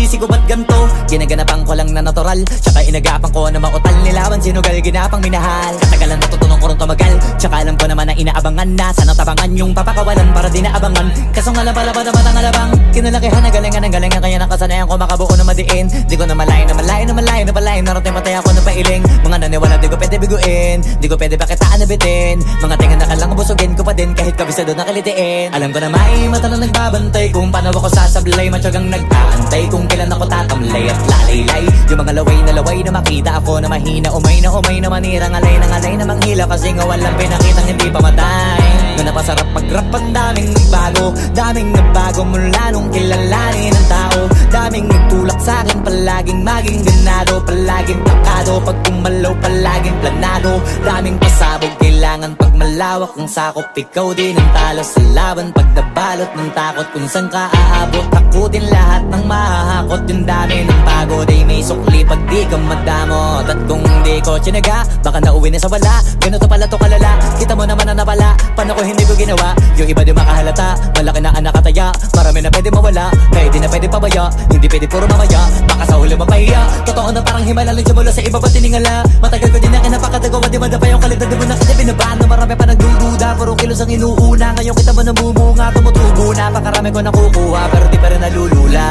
sinisisi ko ba't ganto? Ginaganapan ko lang na natural, tsaka inagapan ko na mautal nilaban. Sinugal ginapang minahal, katagalan natutunan ko rin tumagal. Tsaka alam ko naman na inaabangan na sana tabangan yung papakawalan para di naabangan. Kaso nga lang pala ba naman ang alabang kinalakihan na galingan ng galingan, kaya nakasanayan ko makabuo na madiin. Di ko na malayo na malayo na malayo na palayo, narating matay ako na pailing. Mga naniwala di ko pwede biguin, di ko pwede pakitaan na bitin. Mga tingan na kalang busugin ko pa din kahit kabisado na kalitiin. Alam ko na may mata na nagbabantay kung paano ako sasablay, matyagang nag-aantay kung kailan ako tatamlay at lalaylay. Yung mga laway na makita ako na mahina, umay na manirang alay na manghila, kasi nga walang pinakitang hindi pamatay. Na napasarap mag-rap, ang daming nagbago mula nung kilalanin ang tao. Daming nagtulak sa'kin, palaging maging ganado, palaging plakado, pag kumalaw palaging planado. Daming pasabog, kailangan pag malawak ang sakop, ikaw din ang talo sa laban. Pag nabalot ng takot kung saan ka aabot, takutin lahat ng mahahakot. Yung dami ng pagod ay may sukli pag di ka madamot. At kung di ko tsinaga, baka nauwi na sa wala. Ganito pala to kalala, kita mo naman na napala. Paano ko hindi ko ginawa? Yung iba di makahalata, malaki na anak kataya. Marami na pwede mawala, kaya di na pwede pabaya. Hindi pwede puro mamaya, baka sa huli mapahiya. Totoo na parang himala lang simula sa iba ba tiningala. Matagal ko din na kinapakatagawa, di madapa yung kalidad. Di mo na kita binabaan na marami pa nagdududa, puro kilos ang inuuna. Ngayon kita mo namumunga, tumutubo na. Pakarami ko nakukuha, pero di pa rin nalulula.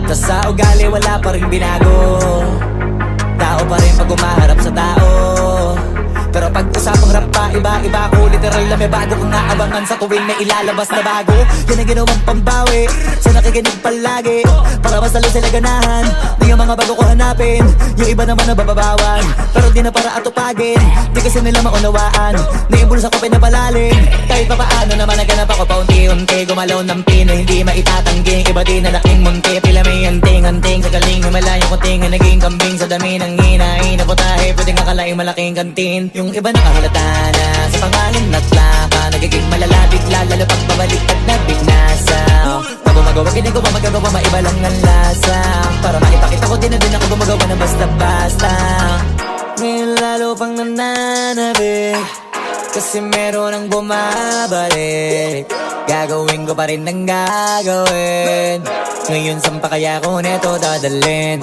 Tas sa ugali wala pa rin binago, tao pa rin pag umaharap sa tao. Pero pag usapang rap pa, iba ko literal na may bago kong naabangan sa tuwing may ilalabas na bago. Yan ang ginawang pambawi sa nakikinig palagi, para mas lalo sila ganahan. Di yung mga bago ko hanapin, yung iba naman nababawan, pero di na para atupagin. Di kasi nila maunawaan, naimbulsa ko pinapalalim. Kahit pa paano naman naganap ako paunti-unti, gumalaw ng pino, hindi maitatanggi. Iba din na laking munti, pila may anting-anting. Sa galing himalayang kunting, naging kambing sa dami ng hinahin na putahe. Pwedeng akalaing malaking kantin. Yung iba nakahalata na sa pangalan at plaka, nagiging malalapit lalo pag babalik at nabignasa. Pag gumagawa, ginagawa, magagawa, maiba lang ang lasa. Para maipakita ko din na din ako gumagawa na basta-basta. Ngayon lalo pang nananabik, kasi meron ang bumabalik. Gagawin ko pa rin ang gagawin. Ngayon saan pa kaya ko neto dadalhin?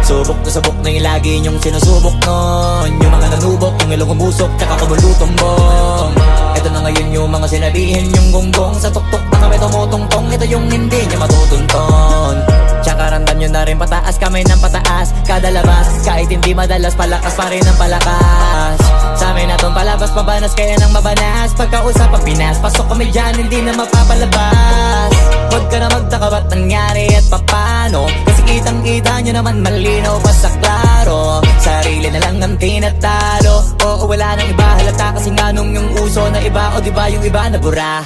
Subok na yung lagi niyong sinusubok nun. Yung mga nanubok, yung ilong umusok, tsaka kumulutumbong. Ito na ngayon yung mga sinabihin yung gonggong. Sa tuktok na kami tumutungtong, ito yung hindi niya matutunton. Tsaka randan nyo na rin pataas, kamay ng pataas. Kada labas, kahit hindi madalas, palakas pa rin ang palakas. Sa amin na tong palabas, pabanas, kaya nang mabanas. Pagkausap ang Pinas, pasok kami dyan, hindi na mapapalabas. Huwag ka na magtaka ba't nangyari at papano, kasi kitang-kita nyo naman malinaw pa sa klaro. Sarili na lang ang tinatalo, oo wala nang iba halata, kasi nga nung yung uso na iba, o diba yung iba na bura.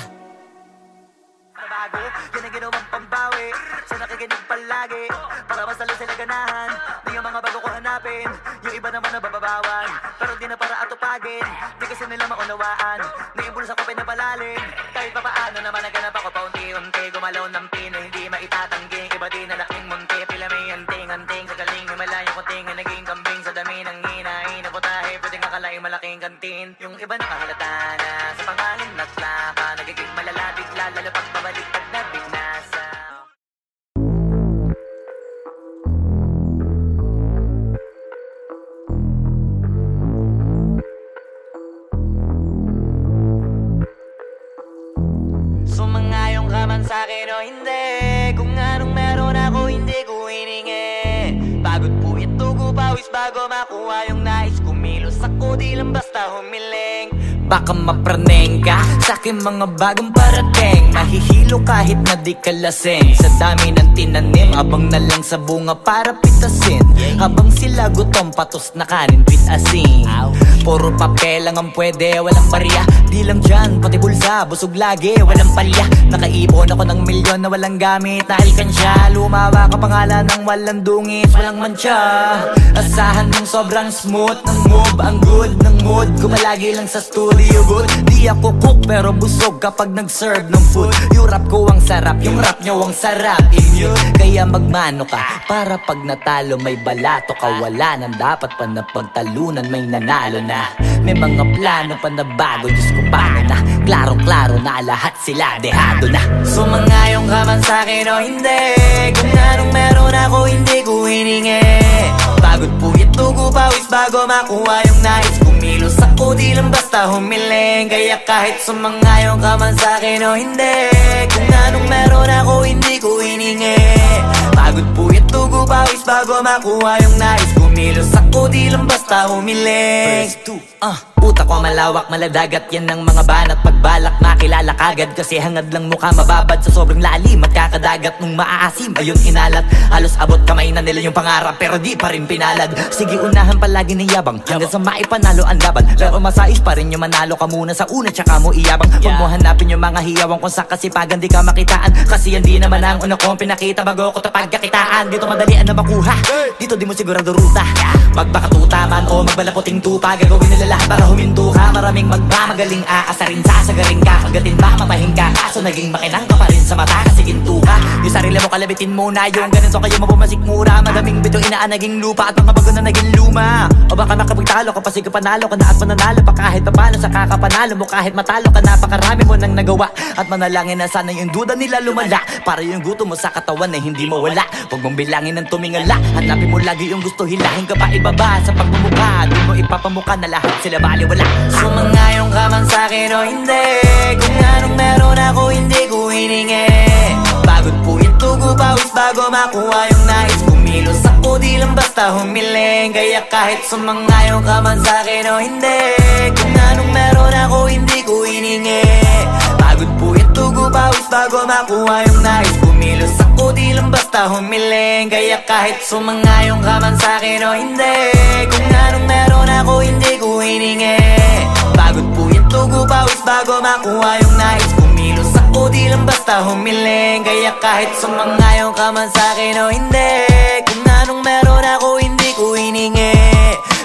Nabago, yan ang ginawang pambawi sa nakikinig palagi, para mas lalo sila ganahan. Di yung mga bago ko hanapin, yung iba naman nababawan, pero di na para atupagin. Di kasi nila maunawaan, naimbulsa ko pinapalalim. Kahit pa paano naman naganap ako paunti-unti, gumalaw ng pino, hindi maitatanggi. Iba din na laking munti, pila may anting-anting. Sa galing himalayang kunting, naging kambing sa dami ng hinahin na putahe. Pwedeng akalaing malaking kantin. Yung iba nakahalata na sa pangalan at plaka, nagiging malalapit lalo pag babalik at nabignasa. Sumangayong ka man sa'kin o hindi, kung anong meron ako hindi ko hiningi. Pagod po ito ko pawis bago makuha yung nais. Kumilos ako di lang basta humiling. Baka mapraneng ka sa'kin mga bagong parating. Mahihilo kahit na di ka lasing. Sa dami ng tinanim, abang na lang sa bunga para pitasin. Habang sila gutom, patos na kanin with asin. Puro papel lang ang pwede, walang barya. Di lang dyan, pati bulsa, busog lagi, walang palya. Nakaipon ako ng milyon na walang gamit na alkansya. Lumawa ka pangalan ng walang dungis, walang mancha. Asahan mong sobrang smooth ng move, ang good ng mood. Gumalagi lang sa studio good. Di ako cook pero busog kapag nag-serve ng food. Yung rap ko ang sarap, yung rap nyo ang sarap. Immune, kaya magmano ka para pag natalo may balato ka. Wala nang dapat pa na pagtalunan, may nanalo na. May mga plano pa na bago, Diyos ko paano na. Klarong-klaro na lahat sila dehado na. Sumangayong ka man sa'kin o hindi, kung anong meron ako hindi ko hiningi. Pagod puyat tugo pawis bago makuha yung nais. Kumilos ako di lang basta humiling. Kaya kahit sumangayong ka man sa'kin o hindi, kung anong meron ako hindi ko hiningi. Pagod puyat tugo pawis bago makuha yung nais. Kumilos ako di lang basta humiling. Utak ko malawak, maladagat yan ng mga banat. Pagbalak makilala kagad kasi hangad lang mukha mababad sa sobrang lalim at kakadagat nung maaasim. Ayun inalat, halos abot kamay na nila yung pangarap pero di pa rin pinalad. Sige unahan palagi ni yabang hanggang sa maipanalo ang laban. Pero masais pa rin yung manalo ka muna sa una tsaka mo iyabang. Huwag mo hanapin yung mga hiyawang kung sa kasipagan di ka makitaan. Kasi yan di naman ang una kong pinakita bago ko tapagkakitaan. Dito madalian na makuha, dito di mo sigurado ruta. Magbakatuta man o magbalaputing tupa, gagawin nila lahat para huminto ka. Maraming magmamagaling aasarin, sasagaring ka, kagatin ba mapahing ka. Kaso naging makinang ka pa rin sa mata kasi ginto ka. Yung sarili mo kalabitin muna, yung ganun so kayo mapumasik mura. Madaming bito inaan naging lupa at mga bago na naging luma. O baka makapagtalo ka pa sige panalo ka na at mananalo pa kahit papano sa kakapanalo mo. Kahit matalo ka napakarami mo nang nagawa at manalangin na sana yung duda nila lumala. Para yung gutom mo sa katawan na hindi mawala. Huwag mong bilangin ng tumingala, hanapin mo lagi yung gusto, hilahin ka pa ibaba sa pagmumukha. Doon mo ipapamukha na lahat sila baliwala. Sumangayong ka man sa'kin o hindi, kung anong meron ako hindi ko hiningi. Pagod puyat tugo pawis bago makuha yung nais. Kumilos ako di lang basta humiling. Kaya kahit sumangayong ka man sa'kin o hindi, kung anong meron ako hindi ko hiningi. Pagod puyat tugo pawis bago makuha yung nais. Kumilos ako di lang basta humiling. Kaya kahit sumangayong ka man sa'kin o hindi, kung anong meron ako hindi ko hiningi. Pagod puyat tugo pawis bago makuha yung nais. Kumilos ako di lang basta humiling. Kaya kahit sumangayong ka man sa'kin o hindi, kung anong meron ako hindi ko hiningi.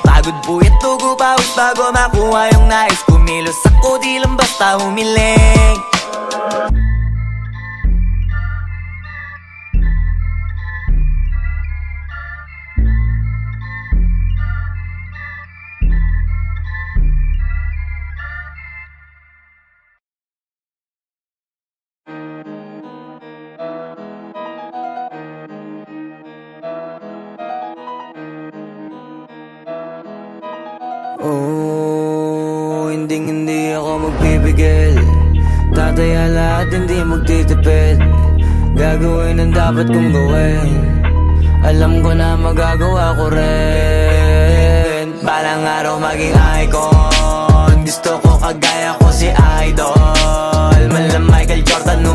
Pagod puyat tugo pawis bago makuha yung nais. Kumilos ako di lang basta humiling. Oh, hindi ako magpipigil. Tataya lahat, hindi magtitipid. Gagawin ang dapat kong gawin. Alam ko na magagawa ko rin. Balang araw maging icon. Gusto ko kagaya ko si Idol. Mala Michael Jordan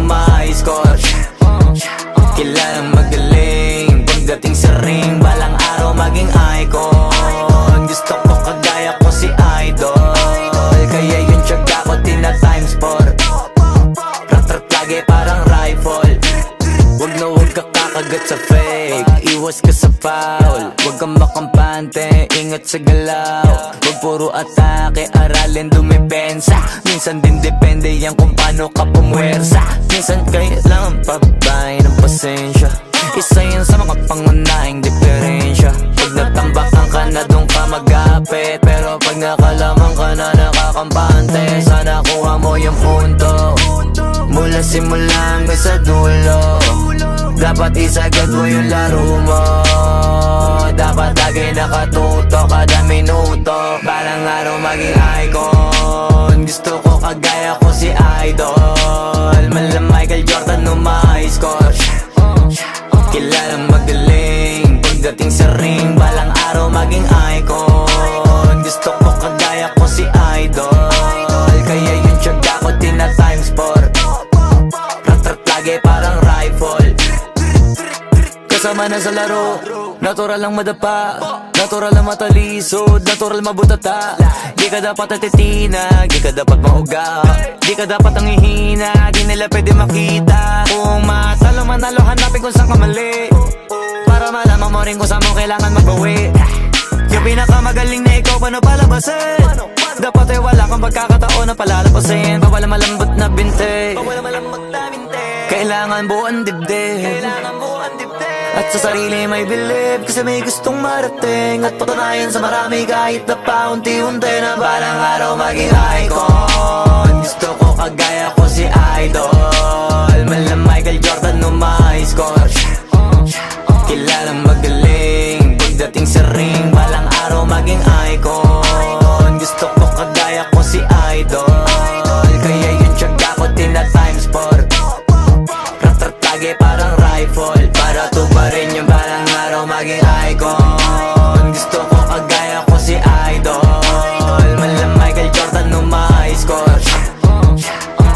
score. Kilalang magaling pagdating sa ring. Balang araw maging icon. Gusto ko kagaya ko si Idol. Kaya yung tiyaga ko tina times 4. Rat-rat lagi parang rifle. Wag na wag ka kakagat sa fake. Iwas ka sa foul. Wag kang makampante, ingat sa galaw. Wag puro atake, aralin dumipensa. Minsan din depende yan kung paano ka pumwersa. Minsan kailangan pabay ng pasensya. Isa yan sa mga pangunahing diferensya. Pag natambakan ka na doon ka magapit. Pero pag nakalaman ka na nakakampante, sana kuha mo yung punto. Mula simula hanggang sa dulo. Dapat isagad mo yung laro mo. Dapat lagi nakatuto kada minuto. Balang araw maging icon. Gusto ko kagaya ko si Idol. Mala Michael Jordan no my score. Kilalang magaling pagdating sa ring. Balang araw maging icon. Gusto ko kagaya ko si Idol. Kaya yung tiyaga ko tina times 4. Rat-rat lagi parang rifle. Kasama na sa laro. Natural lang madapa, natural lang matalisod, natural mabutata. Di ka dapat atitina, di ka dapat mauga. Di ka dapat ang ihina, di nila pwede makita. Kung matalo manalo, hanapin kung saan ka mali. Para malaman mo rin kung saan mo kailangan magbawi. Yung pinakamagaling na ikaw, paano palabasin? Dapat ay wala kang pagkakataon na palalapasin. Bawal malambot na binte, kailangan buuan dibdib. At sa sarili may believe, kasi may gustong marating at patunayan sa marami kahit na paunti-unti na balang araw maging icon. Gusto ko kagaya ko si Idol, mala Michael Jordan no may score. Kilalang magaling pagdating sa ring, balang araw maging icon. Gusto ko kagaya ko si Idol, kaya yung tiyaga ko tina times 4. Rat-rat lagi parang rifle, para tuparin yung balang araw maging icon. Gusto ko kagaya ko si Idol, mala Michael Jordan no may score.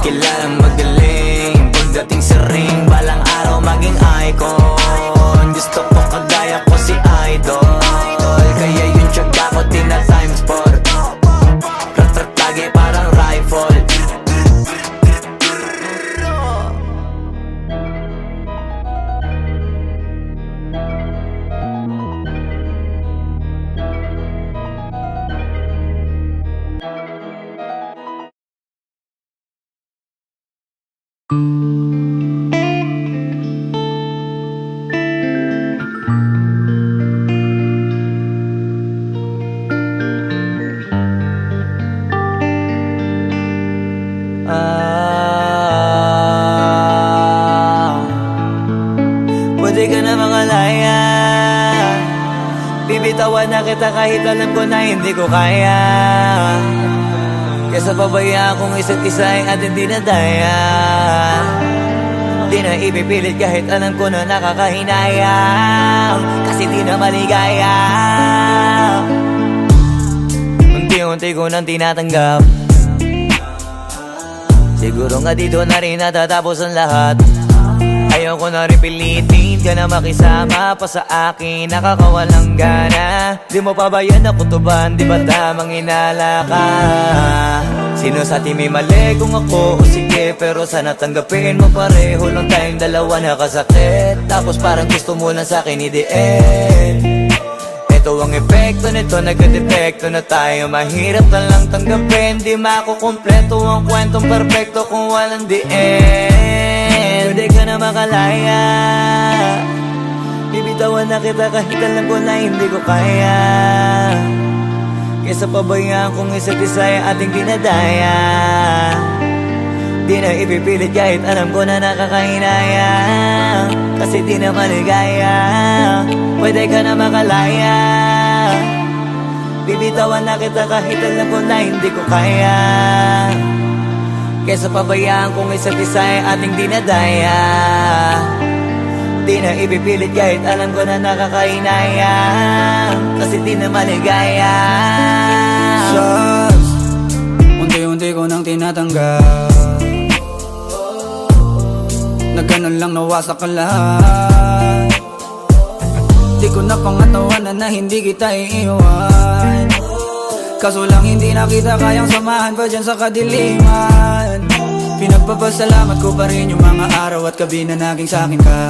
Kilalang magaling pagdating sa ring, balang araw maging icon. Gusto ko kagaya ko si Idol, kaya yung tiyaga ko tina times 4. Rat-rat lagi parang rifle. Pwede ka na mangalaya, bibitawan na kita kahit alam ko na hindi ko kaya. Kesa pabayaan kung isa't isa ay ating dinadaya. Di na ipipilit kahit alam ko na nakakahinayang, kasi di na maligaya. Unti-unti ko nang tinatanggap, siguro nga dito na rin natatapos ang lahat. Ayoko na rin pilitin ka na makisama pa sa akin, nakakawalang gana. Di mo pa ba yan nakutuban, di ba tamang inala ka? Sino sa atin may mali kung ako o sige, pero sana tanggapin mo pareho lang tayong dalawa nakasakit. Tapos parang gusto mo lang sa akin i-end. Ito ang epekto nito, nagka-depekto na tayo. Mahirap na lang tanggapin, di makukumpleto ang kwentong perfecto kung walang the end. Pwede ka na makalaya, bibitawan na kita kahit alam ko na hindi ko kaya. Kesa pabayaan kung isa't isa ay ating dinadaya. Di na ipipilit kahit alam ko na nakakahinaya, kasi di na maligaya. Pwede ka na makalaya, bibitawan na kita kahit alam ko na hindi ko kaya. Kesa pabayaan kung isa't isa ay ating dinadaya. Di na ipipilit kahit alam ko na nakakahinaya, kasi di na maligaya. Sus, unti-unti ko nang tinatanggap, na ganun lang nawasak ka lahat. Di ko na pangatawanan na hindi kita iiwan, kaso lang hindi na kita kayang samahan pa dyan sa kadiliman. Pinagpapasalamat ko pa rin yung mga araw at gabi na naging sa'kin ka.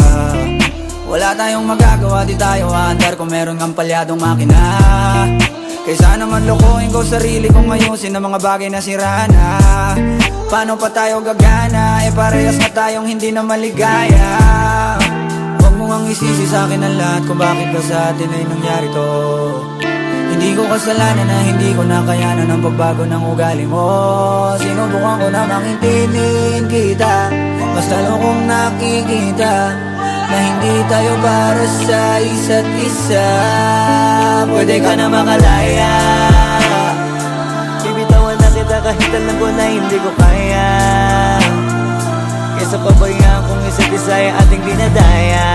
Wala tayong magagawa, di tayo aandar kung meron kang palyadong makina. Kaysa naman lokohin ko sarili kong ayusin ang mga bagay na sira na. Paano pa tayo gagana, parehas na tayong hindi na maligaya. Huwag mo ngang isisi sa'kin ang lahat kung bakit ba sa atin ay nangyari to. Hindi ko kasalanan na hindi ko nakayanan ang pagbago ng ugali mo. Sinubukan ko na makintindihin kita, mas lalo kong nakikita na hindi tayo para sa isa't isa. Pwede ka na makalaya, bibitawan na kita kahit alam ko na hindi ko kaya. Kesa pabayaan kung isa't isa ay ating dinadaya.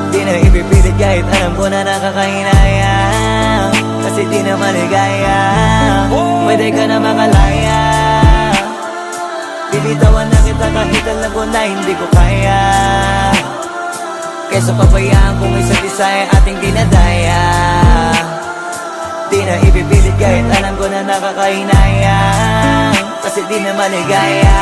Di na ipipilit kahit alam ko na nakakahinaya, kasi di na maligaya. Pwede ka na makalaya, bibitawan na kita kahit alam ko na hindi ko kaya. Kesa pabayaan kung isa't isa ay ating dinadaya. Di na ipipilit kahit alam ko na nakakahinaya, kasi di na maligaya.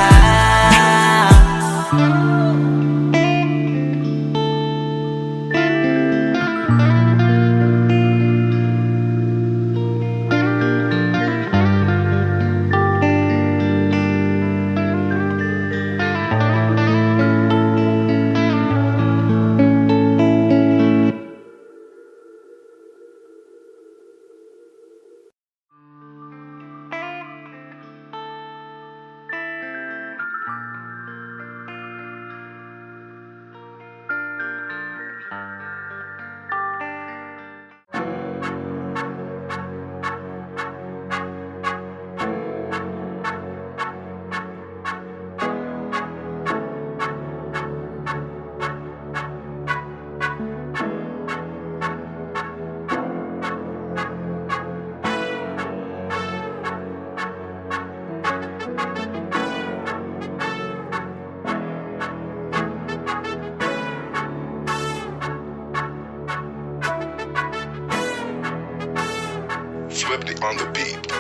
Flippy on the beat.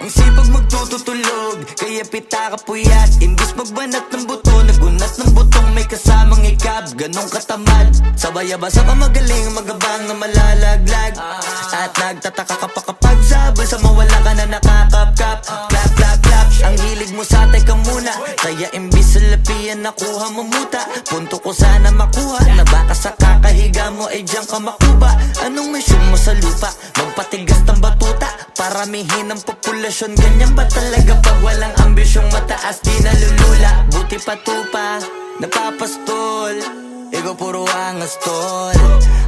Ang sipag magtututulog, kaya pita ka puyat. Imbis magbanat ng buto, nagunat ng butong may kasamang ikab. Ganong katamad, sabay-abasa ka magaling, magabang na malalaglag. At nagtataka ka pa kapag sabay sa mawala ka na nakakapkap. Clap, clap, clap, ang hilig mo sa atay ka muna. Kaya imbis sa lapian nakuha mo muta. Punto ko sana makuha, na baka sa kakahiga mo ay diyan ka makuba. Anong mission mo sa lupa? Magpatigas ng batuta, paramihin ang populasyon. Ganyan ba talaga pag walang ambisyong mataas? Di nalulula, buti patupa, napapastol. Ikaw puro angas tol,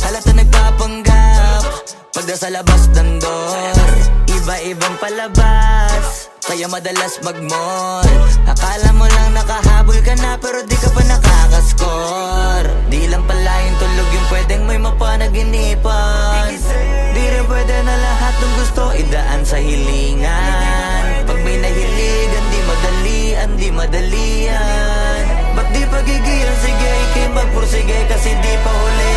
halata nagpapanggap pagda sa labas ng door. Iba-ibang palabas, kaya madalas mag-mall. Akala mo lang nakahabol ka na, pero di ka pa nakakascore. Di lang pala yung tulog yung pwedeng may mapanaginipan. Di rin pwede na lahat ng gusto idaan sa hilingan. Pag may nahiligan, di madalian, di madalian. Ba't di pagigil? Sige, ikay magpursige kasi di pa huli.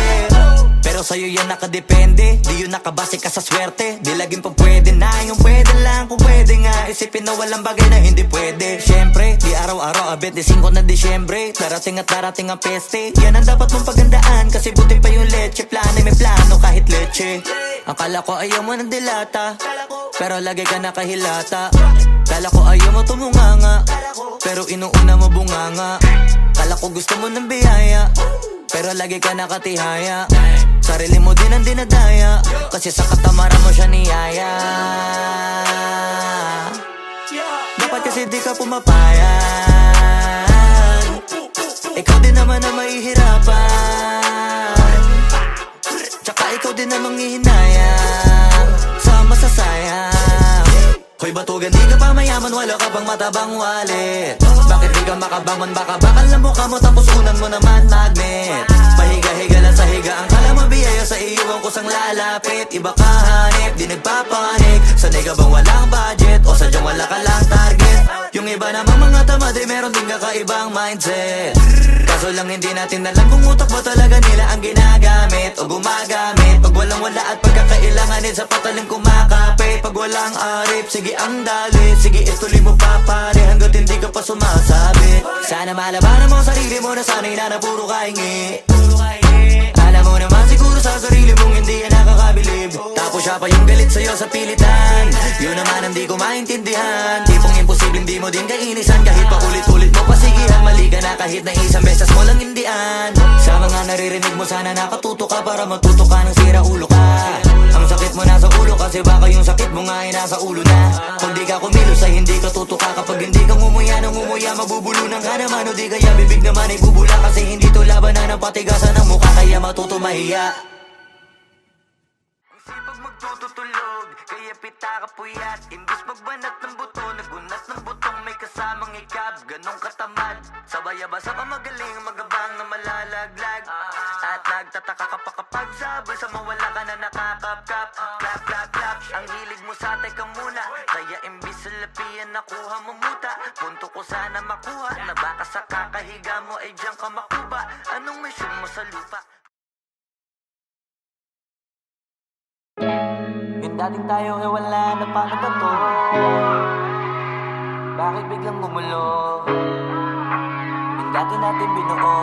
Pero sa'yo yan nakadepende, di yun nakabase ka sa swerte. Di laging pa pwede na, yung pwede lang kung pwede nga. Isipin na walang bagay na hindi pwede. Siyempre, di araw-araw, 25 na Disyembre. Darating at darating ang peste, yan ang dapat mong pagandaan. Kasi buti pa yung leche, plano may plano kahit leche. Akala ko ayaw mo ng dilata, pero lagi ka nakahilata. Kala ko ayaw mo tumunganga, pero inuuna mo bunganga. Kala ko gusto mo ng biyaya, pero lagi ka nakatihaya. Sarili mo din ang dinadaya, kasi sa katamaran mo siya niyaya. Dapat kasi di ka pumapayan, ikaw din naman ang mahihirapan. Tsaka ikaw din ang manghihinayang sa masasayang. Hoy batugan, di ka pa mayaman, wala ka bang matabang wallet? Bakit di ka makabangon, baka bakal na mukha mo tapos unan mo naman magnet. Pahiga-higa lang sa higa, ang kala mabiyaya sa iyo ang kusang lalapit. Iba ka hanip, di nagpapanik. Sanay ka bang walang budget o sadyang wala ka lang target? Yung iba namang mga tamad ay meron din kakaibang mindset. Kaso lang hindi natin alam kung utak ba talaga nila ang ginagamit o gumagamit. Pag walang wala at pagkakailanganin sa patalim kumakapit. Pag walang arip, sige ang dali, sige ituloy mo pa pare hanggat hindi ka pa sumasabi. Sana malabanan mo sarili mo na sana'y na puro kahingi. Alam mo naman siguro sa sarili mong hindi yan nakakabilib. Tapos siya pa yung galit sa'yo sa pilitan. Yun naman ang di ko maintindihan. Tipong imposible di mo din kainisan. Kahit pa ulit-ulit mo pasigihan, mali ka na kahit na isang beses mo lang hindian. Sa mga naririnig mo sana nakatuto ka para matuto ka ng sira ulo ka. Ang sakit mo nasa ulo kasi baka yung sakit mo nga ay nasa ulo na. Kung di ka kumilos ay hindi ka tutuka. Kapag hindi ka ngumuya ng ngumuya, mabubulunan ka naman. O di kaya bibig naman ay bubula, kasi hindi to labanan ng patigasan ng mukha, kaya matuto mahiya. Ang sipag magtutulog, kaya pita ka puyat. Imbis magbanat ng buto, nagunat ng butong may kasamang ikab. Ganong katamad, sabay-abasa ka magaling, magabang na malalaglag. At nagtataka ka pa kapag sabay sa mawala ka na nakakapkap. Clap, clap, clap, ang hilig mo sa atay ka muna. Kaya imbis sa lapian nakuha mo muta. Punto ko sana makuha, na baka sa kakahiga mo ay diyan ka makuba. Anong mission mo sa lupa? Yung dating tayo ay wala na, paano ba to? Bakit biglang gumulo? Yung dati natin binuo,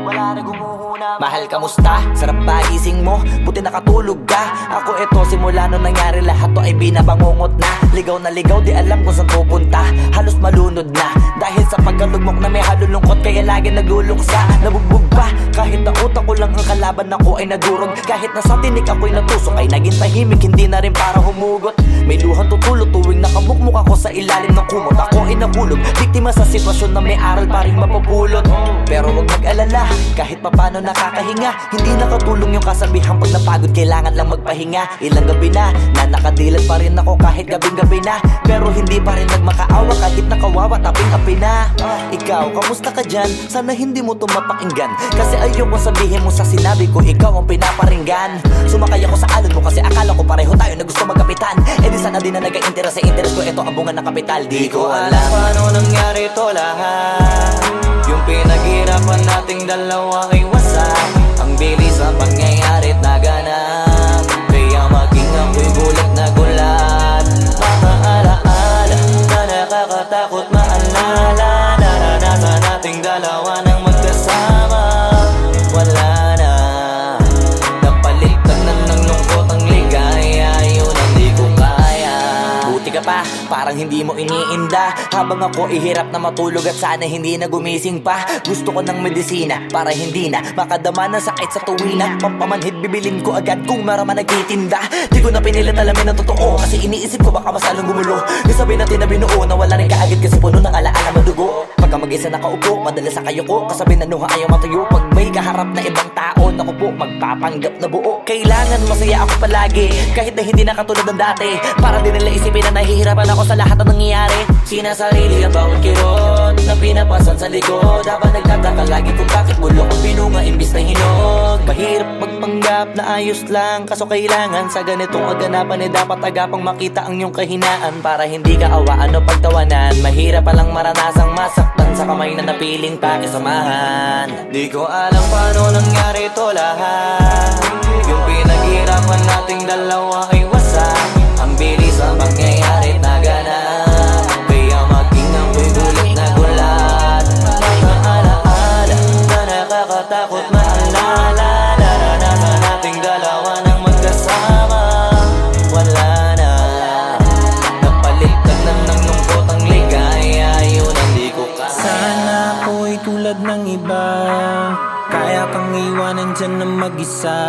wala na gumuhuna. Mahal, kamusta? Sarap ba gising mo? Buti nakatulog ka. Ako eto, simula nung nangyari lahat to ay binabangungot na. Ligaw na ligaw, di alam kung saan pupunta. Halos malunod na dahil sa pagkalugmok na may halulungkot, kaya lagi nagluluksa. Nabugbog pa, kahit na utak ko lang ang kalaban ako ay nagurog. Kahit na sa tinik ako'y natusok ay naging tahimik, hindi na rin para humugot. May luhang tutulog tuwing nakamukmuk ako sa ilalim ng kumot. Ako ay nahulog, biktima sa sitwasyon na may aral pa rin mapupulot. Pero huwag mag-alala, kahit papano nakakahinga. Hindi nakatulong yung kasabihan, pag napagod kailangan lang magpahinga. Ilang gabi na nakadilat pa rin ako kahit gabing-gabi na. Pero hindi pa rin nagmakaawa kahit nakawawa taping-api na. Ikaw, kamusta ka dyan? Sana hindi mo to mapakinggan, kasi ayoko sabihin mo sa sinabi ko ikaw ang pinaparinggan. Sumakay ako sa alon mo kasi akala ko pareho tayo na gusto magkapitan. Eh di sana din na nag-interest sa interest ko, ito ang bunga ng kapital. Di ko alam paano nangyari to lahat. Yung pinaghirapan nating dalawa ay wasak. Ang bilis ang pangyayari't naganap, kaya maging parang hindi mo iniinda. Habang ako ihirap na matulog at sana hindi na gumising pa. Gusto ko ng medisina para hindi na makadama ng sakit sa tuwina. Pampamanhid bibilin ko agad kung marama nagtitinda. Di ko na pinilit alamin ang totoo, kasi iniisip ko baka masalong gumulo. Isabi natin na binuo na wala rin kaagad kasi puno ng alaala madugo. Pagka mag-isa nakaupo, madalas sa kayo ko, kasabi na nuha ayaw matuyo. Pag may kaharap na ibang tao, naku po, magpapanggap na buo. Kailangan masaya ako palagi, kahit na hindi na katulad ng dati. Para din nila isipin na nahihirapan ako sa lahat ng nangyayari. Sinasarili ang bawat kirot na pinapasan sa likod, habang nagtataka lagi kung bakit bulok ang pinunga imbis na hinog. Mahirap magpanggap na ayos lang, kaso kailangan sa ganitong aganapan dapat agapang makita ang iyong kahinaan. Para hindi ka awaan o pagtawanan, mahirap palang maranasang masaktan sa kamay na napiling pakisamahan. Di ko alam paano nangyari ito lahat. Yung pinaghirapan nating dalawa ay wasak. Ang bilis ang pangyayari na ganap, kaya maging ako'y gulat na gulat. Mga alaala na nakakatakot maalala, naranasan nating dalawa ng magkasama. Wala na, napalitan na ng lungkot ang ligaya, yun ang di ko kaya. Sana ako'y tulad ng iba, kaya kang iwanan dyan na mag-isa.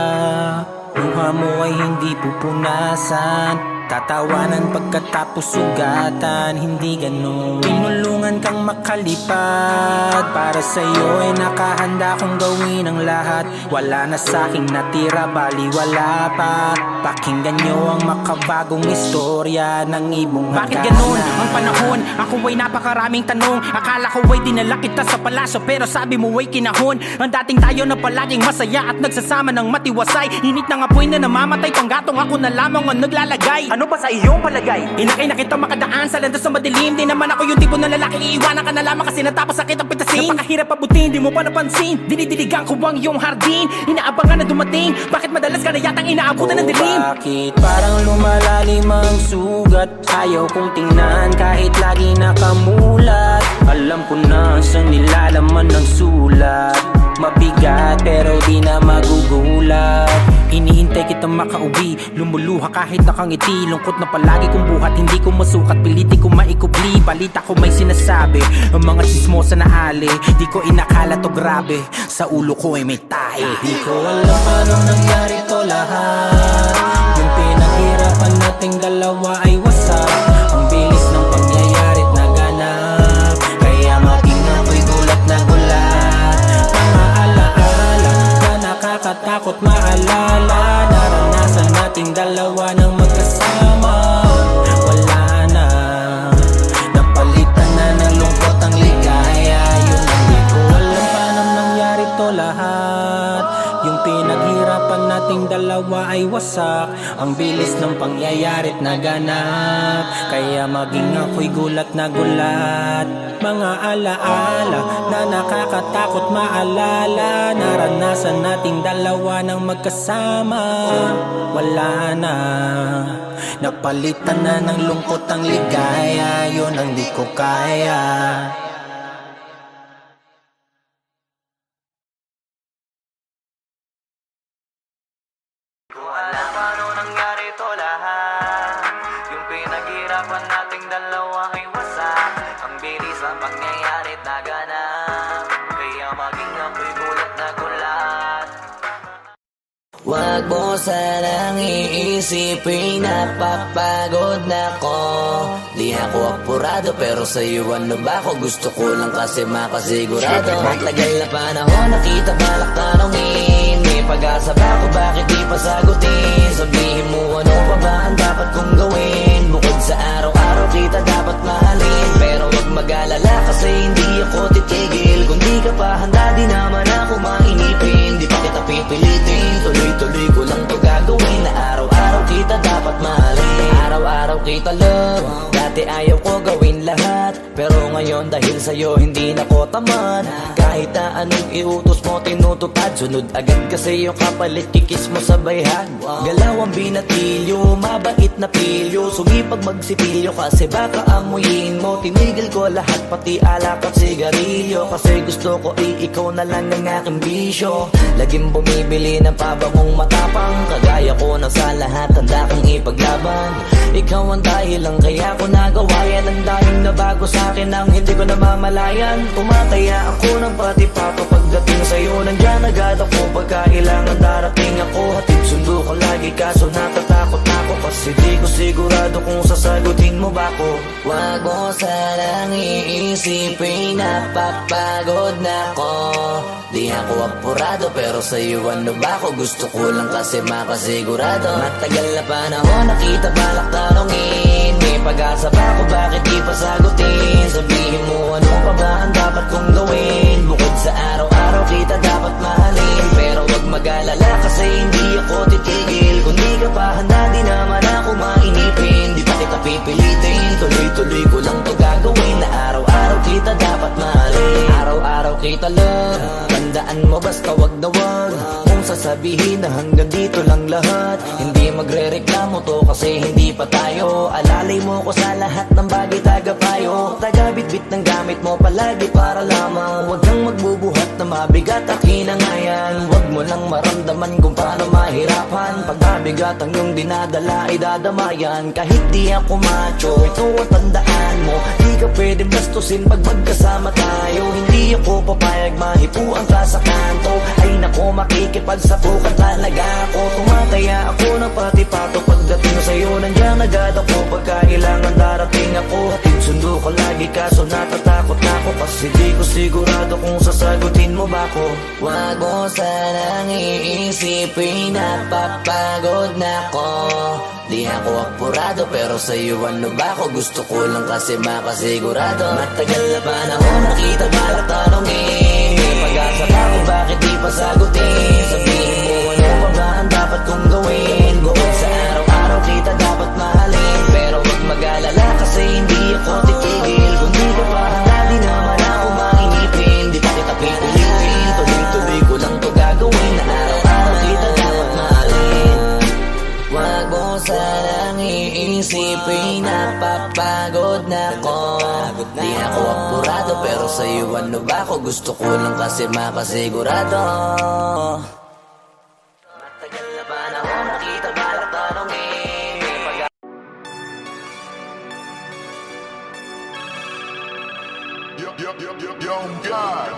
Luha mo ay hindi pupunasan, tatawanan pagkatapos sugatan. Hindi ganun, tinulungan kang makalipad. Para sa'yo ay nakahanda kong gawin ang lahat. Wala na sa'king natira, bali wala pa. Pakinggan nyo ang makabagong istorya ng ibong hagana. Bakit ganun ang panahon? Ako ay napakaraming tanong. Akala ko ay dinala kita sa palasyo, pero sabi mo ay kinahon. Ang dating tayo na palaging masaya at nagsasama ng matiwasay. Init ng apoy na namamatay, panggatong ako na lamang ang naglalagay. Ano ba sa iyong palagay? Inakay na kita makadaan sa landas na madilim. Di naman ako yung tipo ng lalaking iiwanan ka na lamang kasi natapos sakit ang pitasin. Napakahirap abutin, di mo pa napansin. Dinidiligan ko ang iyong hardin, inaabangan na dumating. Bakit madalas ka na yatang inaabutan ng dilim? Bakit parang lumalalim ang sugat? Ayaw kong tingnan kahit lagi nakamulat. Alam ko na sa nilalaman ng sulat. Mabigat pero di na magugulat. Inihintay kitang makauwi, lumuluha kahit nakangiti. Lungkot na palagi kong buhat, hindi ko masukat, piliti ko maikubli. Balita ko may sinasabi, ang mga chismosa na ali. Di ko inakala to grabe, sa ulo ko ay may tahi. Di ko alam paano nangyari to lahat. Yung pinaghirapan nating dalawa ay wasak. Ang bilis ng pangyayari't naganap, kaya maging ako'y gulat na gulat. Mga alaala na nakakatakot maalala, naranasan nating dalawa ng magkasama. Wala na, napalitan na ng lungkot ang ligaya. Yun ang di ko alam paano nangyari to lahat. Yung pinaghirapan nating dalawa ay wasak. Ang bilis ng pangyayari't naganap, kaya maging ako'y gulat na gulat. Mga alaala na nakakatakot maalala, naranasan nating dalawa ng magkasama. Wala na, napalitan na ng lungkot ang ligaya. Yun ang di ko kaya. Alam paano nangyari to lahat. Yung pinaghirapan nating dalawa ay wasak. Ang bilis ang pangyayari't naganap, kaya maging ako'y gulat na gulat. Wag mo sanang iisipin napapagod na ko. Di ako apurado pero sa'yo ano ba ako? Gusto ko lang kasi makasigurado. Matagal na panahon nakita balak tanongin, may pag-asa ba ako bakit di pa sagutin? Sabihin mo ano pa ba ang dapat kong gawin? Bukod sa araw-araw kita dapat mahalin, pero wag mag-alala kasi hindi ako titigil. Kung di ka pa handa di naman ako mainipin. Di pa kita pipilitin, tuloy-tuloy ko lang to gagawin. Na araw-araw kita dapat mahalin, araw-araw kita love. Dati ayaw ko gawin lahat, pero ngayon dahil sa'yo hindi na ko tamad. Kahit Kahit na anong iutos mo tinutupad, sunod agad kasi yung kapalit kikis mo sa bayhan. Galaw ang binatilyo, mabait na pilyo, sumipag magsipilyo kasi baka amuyin mo. Tinigil ko lahat pati alak at sigarilyo, kasi gusto ko ikaw na lang ang aking bisyo. Laging bumibili ng pabangong matapang, kagaya ko na sa lahat handa kang ipaglaban. Ikaw ang dahilan kaya ko nagawa yan, ang daming nabago sa akin ang hindi ko namamalayan. Tumataya ako ng pati-pato pagdating sa'yo, nandiyan agad ako pagka kailangan darating ako. Hatid sundo ko lagi kaso natatakot ako, kasi di ko sigurado kung sasagutin mo ba ko. Wag mo sanang iisipin napapagod na ako. Di ako apurado pero sa'yo ano ba ako, gusto ko lang kasi makasigurado. Matagal na panahon nakita balak tanongin, may pag-asa ba ako, bakit di pa sagutin? Sabihin mo ano pa ba ang dapat kong gawin, bukod sa araw-araw kita dapat mahalin. Pero wag mag-alala kasi hindi ako titigil, kung di ka pa handa di naman ako mainipin. Di pa kita pipilitin, tuloy-tuloy ko lang to gagawin, na araw-araw kita dapat mahalin. Araw-araw kita love, tandaan mo basta wag na wag kung sasabihin na hanggang dito lang lahat. Hindi magre-reklamo to kasi hindi pa tayo, alalay mo ko sa lahat ng bagay tagapayo. Tagabitbit ng gamit mo palagi para lamang, wag kang magbubuhat na mabigat akin ang ayan. Wag mo lang maramdaman kung paano mahirapan, pag mabigat ang iyong dinadala ay dadamayan. Kahit di ako macho, ito ang tandaan mo, di ka pwedeng bastusin pag magkasama tayo. Hindi ako papayag mahipuan ka sa kanto, ay nako makikipagsapukan talaga ako. Tumataya ako ng pati-pato pagdating sa'yo, nandiyan agad ako pagka kailangan darating ako. Hatid sundo ko lagi kaso natatakot ako, kasi di ko sigurado kung sasagutin mo ba ko. Wag mo sanang iisipin napapagod na ako. Di ako apurado pero sa'yo ano ba ako, gusto ko lang kasi makasigurado. Matagal na panahon nakita balak tanongin, may pag-asa ba ako, bakit di pa sagutin? Sabihin mo ano pa ba ang dapat kong gawin, bukod sa araw-araw kita dapat mahalin. Pero wag mag-alala kasi hindi ako titigil, kung di ka pa handa di naman ako mainipin. Di pa kita pipilitin, tuloy-tuloy ko lang to gagawin, na araw-araw kita dapat mahalin. Wag mo sanang iisipin napapagod na ako. Di ako apurado pero sa'yo ano ba ako, gusto ko lang kasi makasigurado. Matagal na panahon nakita balak tanongin, Yo, God.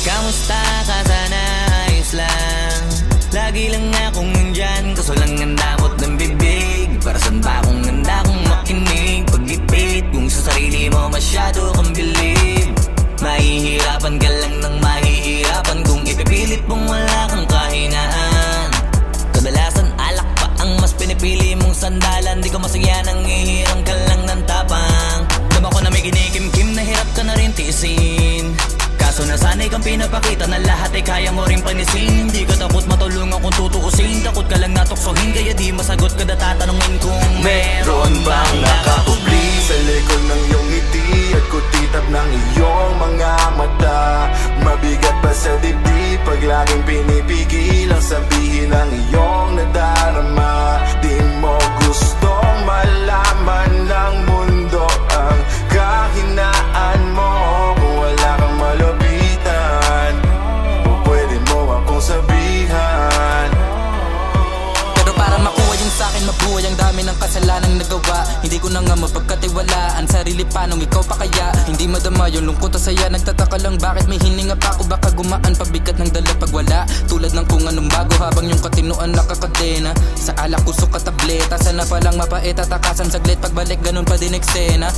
Kamusta ka sana, ayos lang, lagi lang akong nandyan, kaso lang ang damot ng bibig. Para saan ba akong handa kong makinig, pag-ipit kung sa sarili mo masyado kang bilib. Mahihirapan ka lang ng mahihirapan kung ipipilit mong wala kang kahinaan. Kadalasan alak pa ang mas pinipili mong sandalan, di ko masaya nang ihirang ka lang ng tapang. Dama ko na may kinikimkim na hirap ka na rin tiisin, kaso nasanay kang pinapakita na lahat ay kaya mo rin panisin. Hindi ka takot matulungan kung tutuusin, takot ka lang natuksohin, kaya di masagot kada tatanungin kung meron bang Nakapubli sa likod ng iyong ngiti at kutitap ng iyong mga mata. Mabigat pa sa dibdib pag laging pinipigil ang sabihin ng iyong nadarama. Di mo gustong malaman ng mundo ang kahinaan mo, kung wala kang malapitan o pwede mo akong sabihan. Pero para makuha yung sa'kin mabuhay, ang dami ng kasalanang nagawa. Hindi ko na nga mapagkatiwalaan sarili pa nung ikaw pa kaya. Hindi madama yung lungkot at saya, nagtataka lang bakit may hininga pa ako. Baka gumaan pabigat ng dala pag wala, tulad ng kung anong bago habang yung katinuan nakakadena. Sa alak kusok at tableta, sana palang mapait at takasan saglit, pagbalik ganun pa din eksena.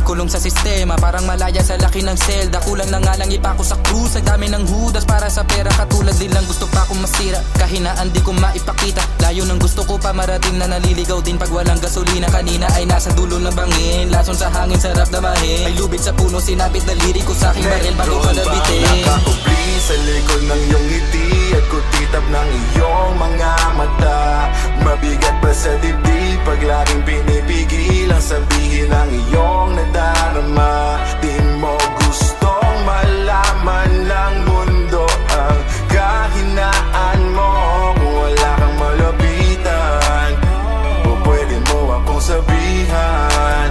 Kulong sa sistema, parang malaya sa laki ng selda. Kulang na nga lang ipako sa krus, sa dami ng hudas para sa pera. Katulad nilang gusto pa akong masira, kahinaan di ko maipakita. Layo ng gusto ko pa marating na naliligaw din pag walang gasolina. Kanina ay nasa dulo ng bangin, lason sa hangin sarap damahin. May lubid sa puno, sinapit daliri ko sa aking baril bago ko nabitin. Nakakubli sa likod ng iyong ngiti at kutitap ng iyong mga mata. Mabigat pa sa dibdib pag laging pinipigil ang sabihin sabihin ang iyong nadarama. Di mo gustong malaman ng mundo ang kahinaan mo. Kung wala kang malapitan, o pwede mo akong sabihan.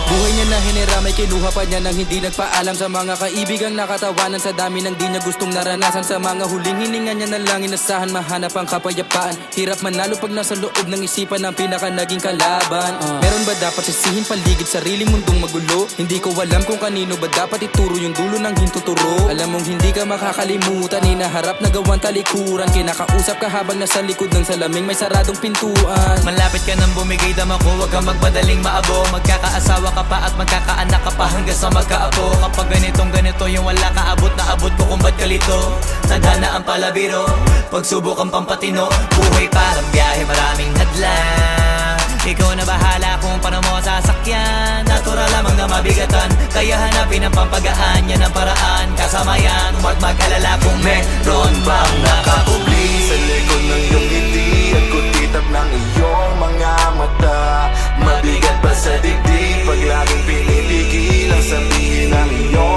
Buhay niya na hiniramay, kinuha pa niya nang hindi nagpaalam sa mga kaibigang nakatawanan. Sa dami ng di niya gustong naranasan, sa mga huling hininga niya na lang inasahan mahanap ang kapayapaan. Hirap manalo pag nasa loob ng isipan ng pinaka naging kalaban. Meron ba dapat sisihin paligid sariling mundong magulo? Hindi ko alam kung kanino ba dapat ituro yung dulo ng hintuturo. Alam mong hindi ka makakalimutan, hinaharap na gawang talikuran. Kinakausap ka habang nasa likod ng salaming may saradong pintuan. Malapit ka nang bumigay dama ko, huwag kang magmadaling maabo. Magkakaasawa ka pa at magkakaanak ka pa hanggang sa magkaapo. Kapag ganito yung wala ka abot na abot ko kung ba't kalito. Tadhana ang palabiro, pagsubok ang pampatino. Buhay parang biyahe, maraming hadlang. Ikaw na bahala kung paano mo sasakyan. Natural lamang na mabigatan, kaya hanapin ang pampagaan. Yan ang paraan, kasama yan. Huwag mag-alala kung meron bang nakakubli Sa likod ng iyong ngiti at kutitap ng iyong mga mata. Mabigat pa sa dibdib pag laging pinipigil ang sabihin ng iyong